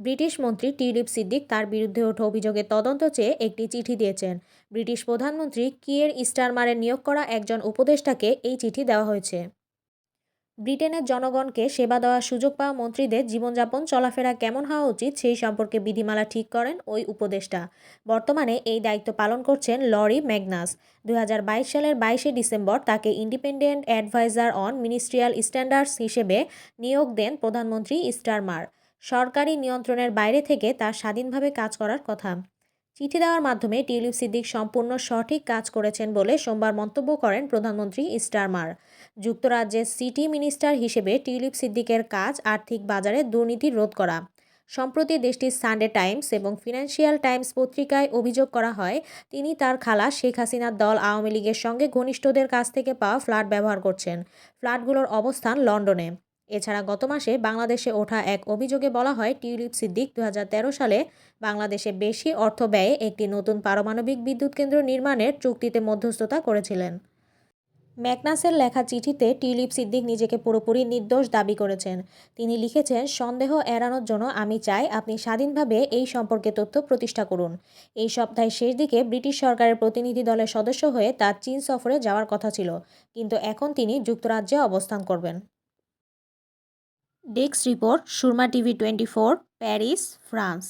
British মন্ত্রী tulip Siddique তার বিরুদ্ধে ওঠা অভিযোগের তদন্ত চেয়ে একটি চিঠি দিয়েছেন। ব্রিটিশ প্রধানমন্ত্রী কিয়ের স্টারমারের নিয়োগ করা একজন উপদেষ্টাকে এই চিঠি দেওয়া হয়েছে। ব্রিটেনের জনগণকে সেবা দেওয়ার সুযোগ পাওয়া মন্ত্রীদের জীবনযাপন চলাফেরা কেমন হওয়া উচিত সেই সম্পর্কে বিধিমালা ঠিক করেন ওই উপদেষ্টা। বর্তমানে এই দায়িত্ব পালন করছেন লরি ম্যাগনাস। ২০২২ সালের ২২শে ডিসেম্বর তাকে independent adviser on ministerial standards হিসেবে নিয়োগ দেন প্রধানমন্ত্রী স্টারমার। সরকারি নিয়ন্ত্রণের বাইরে থেকে তার স্বাধীনভাবে কাজ করার কথা। চিঠি দেওয়ার মাধ্যমে টিউলিপ সিদ্দিক সম্পূর্ণ সঠিক কাজ করেছেন বলে সোমবার মন্তব্য করেন প্রধানমন্ত্রী স্টারমার। যুক্তরাজ্যের সিটি মিনিস্টার হিসেবে টিউলিপ সিদ্দিকের কাজ আর্থিক বাজারে দুর্নীতি রোধ করা। সম্প্রতি দেশটির সানডে টাইমস এবং ফিনান্সিয়াল টাইমস পত্রিকায় অভিযোগ করা হয় তিনি তার খালা শেখ হাসিনার দল আওয়ামী লীগের সঙ্গে ঘনিষ্ঠদের কাছ থেকে পাওয়া ফ্ল্যাট ব্যবহার করছেন। ফ্ল্যাটগুলোর অবস্থান লন্ডনে। এছাড়া গত মাসে বাংলাদেশে ওঠা এক অভিযোগে বলা হয় টিউলিপ সিদ্দিক ২০১৩ সালে বাংলাদেশে বেশি অর্থ ব্যয়ে একটি নতুন পারমাণবিক বিদ্যুৎ কেন্দ্র নির্মাণের চুক্তিতে মধ্যস্থতা করেছিলেন। ম্যাকনাসের লেখা চিঠিতে টিউলিপ সিদ্দিক নিজেকে পুরোপুরি নির্দোষ দাবি করেছেন। তিনি লিখেছেন, সন্দেহ এড়ানোর জন্য আমি চাই আপনি স্বাধীনভাবে এই সম্পর্কে তথ্য প্রতিষ্ঠা করুন। এই সপ্তাহের শেষ দিকে ব্রিটিশ সরকারের প্রতিনিধি দলের সদস্য হয়ে তার চীন সফরে যাওয়ার কথা ছিল, কিন্তু এখন তিনি যুক্তরাজ্যে অবস্থান করবেন। Desk report, Surma TV 24, Paris, France.